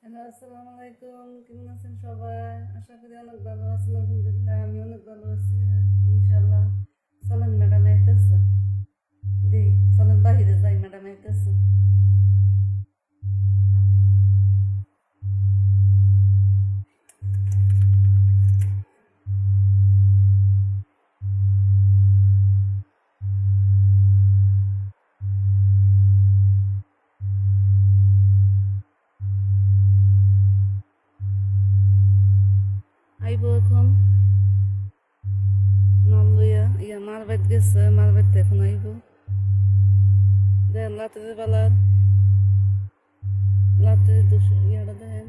Hello, আসসালামু আলাইকুম। কেমন আছেন সবাই? আশা করি অনেক ভালো আছেন। আলহামদুলিল্লাহ, আমি অনেক ভালো আছি। ইনশাল্লাহ। চলেন, ম্যাডাম আইতেছে। দি, চলেন বাহিরে যাই, ম্যাডাম আইতেছে। আইব এখন। মাল লইয়া মার বাইত গেছে, মার বাইতে এখন আইব। দেন রাতের বেলার রাতে দুশো দেন।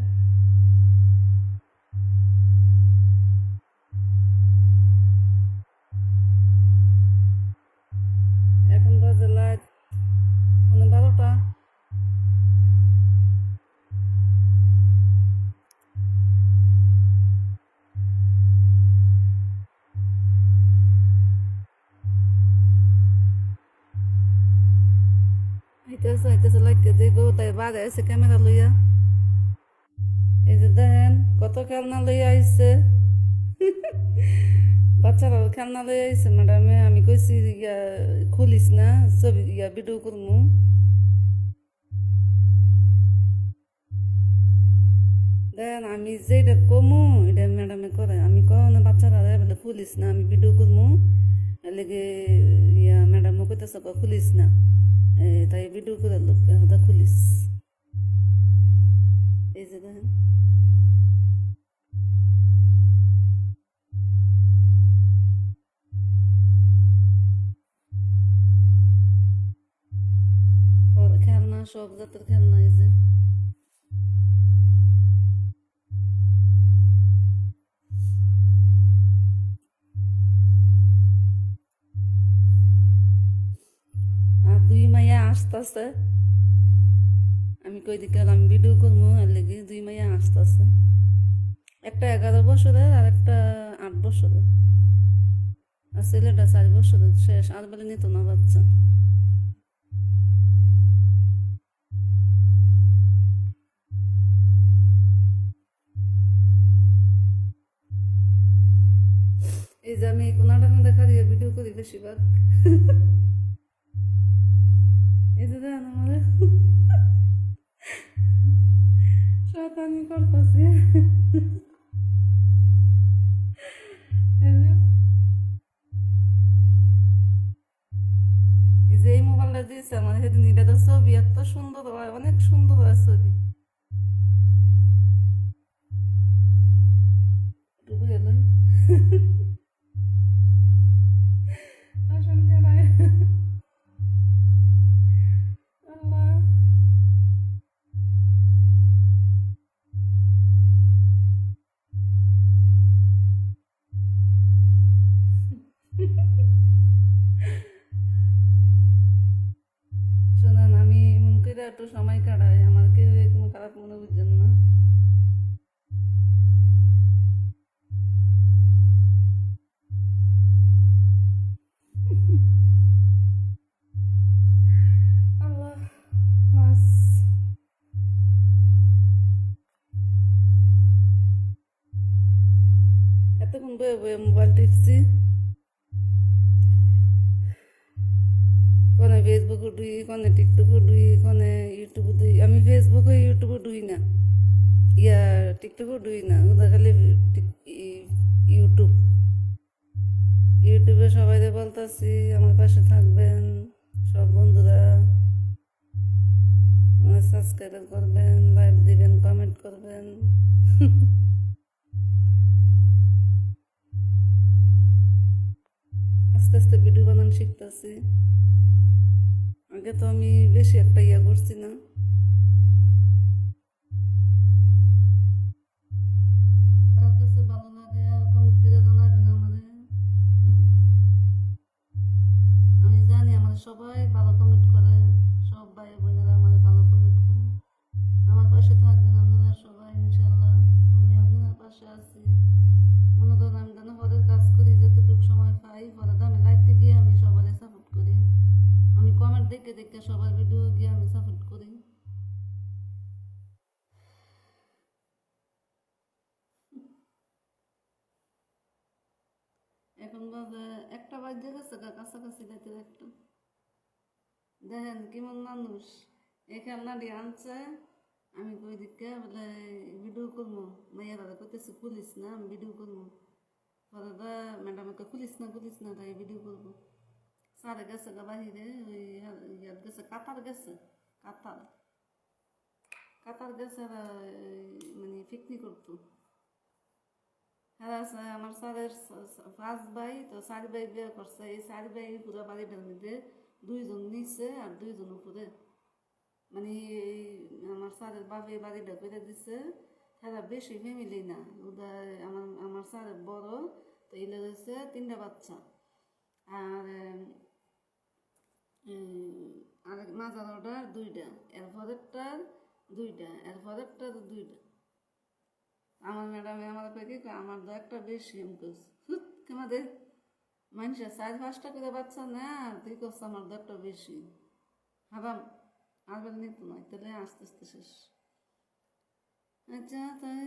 এখন বাজে লাইট 12টা। আইতেছে আইতেছে লাগতে যাইব, তাই বাজে আছে ক্যামেরা লইয়া। এই যে দেখেন কত খেলনা লইয়া আইছে। বাচ্চারা খেলনা লইয়া আইছে ম্যাডামে। আমি কইছি খুলিস না, ছবি ভিডিও করবো। দেখেন আমি যেটা কমু এটা ম্যাডামে করে। আমি কখনো বাচ্চারা বলে খুলিস না, আমি ভিডিও করবো। লেগে ম্যাডামও কইতেছে খুলিস না। তাই ভিডিও করে লোক খুলিস। এই যে দেখেন খেলনা, সব জাতের খেলনা। এই যে আর দুই মাইয়া আসতেছে। আমি কই দিকে আমি ভিডিও করবো, আর লেগে দুই মাইয়া আসতেছে। একটা 11 বছরের আর একটা 8 বছরের। আর ছেলেটা 4 বছরের। শেষ আর বলে নিত না বাচ্চা। এই যে আমি কোনাটা দেখা দিয়ে ভিডিও করি বেশিরভাগ। এই যে দেখেন আমার শয়তানি করতেছি। এই যে এই মোবাইলটা দিয়েছে আমার সেদিন, এটা তো ছবি এত সুন্দর হয়, অনেক সুন্দর হয় ছবি। একটু বুঝে লই। আসেন কেনায়। আল্লাহ। শোনেন, আমি মন করে একটু সময় কাটাই, আমার কেউ কোনো খারাপ মনে বুঝছেন না। আল্লাহ। বাস এতক্ষণ বয়ে বয়ে মোবাইল টিপছি। কোনে ফেসবুকে ঢুই, কোনে টিকটকে ঢুই, কোনে ইউটিউবে ঢুই। আমি ফেসবুকে ইউটিউবে ঢুই না, ইয়া টিকটকে ঢুই না। ওদের খালি ইউটিউব। ইউটিউবে সবাইকে বলতেছি আমার পাশে থাকবেন, সব বন্ধুরা আমার সাবস্ক্রাইব করবেন, লাইক দিবেন, কমেন্ট করবেন। আস্তে আস্তে ভিডিও বানানো শিখতেছি। আগে তো আমি বেশি একটা করছি না। কার কাছে ভালো লাগে কমেন্ট করে জানাবেন আমাদের। আমি জানি আমাদের সবাই ভালো কমেন্ট করে, সব ভাই বোনেরা আমাদের ভালো কমেন্ট করে। আমার পাশে থাকবেন আপনারা সবাই ইনশাল্লাহ। আমি আপনার পাশে আছি। মনে করেন আমি যেন পরের কাজ করি, যতটুকু সময় পাই পরে আমি লাইতে গিয়ে আমি সবাই সাপোর্ট করি। আমি কমেন্ট দেখে দেখে সবার ভিডিও গিয়ে আমি সাপোর্ট করি। এখন বাজে 1টা বাজে গেছে কাছাকাছি রাতের 1টা। দেখেন কেমন মানুষ এই খেলনাটি আনছে। আমি কই দিকে বলে ভিডিও করবো, মাইয়া দাদা করতেছি খুলিস না, আমি ভিডিও করবো। পরে ম্যাডামকে খুলিস না তাই ভিডিও করবো। স্যারে গেছে গা বাহিরে, ওই ইয়ার গেছে কাতার গেছে, কাতার কাতার গেছে মানে পিকনিক করতো। হ্যাঁ আমার স্যারের 5 ভাই, তো 4 ভাই বিয়ে করছে। এই 4 ভাই পুরো বাড়িটার মধ্যে 2জন নিচে আর 2জন উপরে, মানে আমার স্যারের বাপে বাড়িটা করে দিছে। তারা বেশি ফ্যামিলি না, ওদের আমার স্যারের বড়, তো এলে হচ্ছে 3টা বাচ্চা। আর আর মাজার অর্ডার 2টা, এরপরেরটার 2টা, এরপরেরটার 2টা। আমার ম্যাডামে আমার কি কয়, আমার 2-1টা বেশি। আমি কইছি কেমাদের মানুষের 4-5টা করে বাচ্চা না, তুই করছ আমার 2-1টা বেশি। হারাম আর বেলা নিত নয়, তাহলে আস্তে আস্তে শেষ। আচ্ছা তাই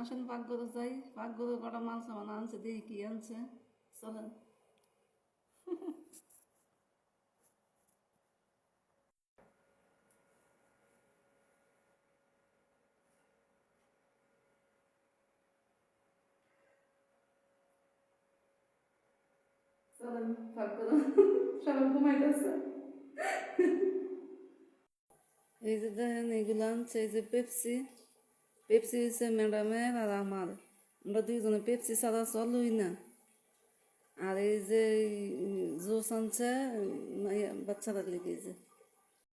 আসেন পাকঘরে যাই। পাকঘরে কটা মাল সামান আনছে, দেখি কি আনছে, চলেন। চলেন পাকঘরে, সবাই ঘুমাইতেছে। এই যে দেখেন এগুলো আনছে, এই যে পেপসি, পেপসি হচ্ছে ম্যাডামের আর আমার, আমরা 2জনে পেপসি ছাড়া চলই না। আর এই যে জুস আনছে বাচ্চারা লেগে, যে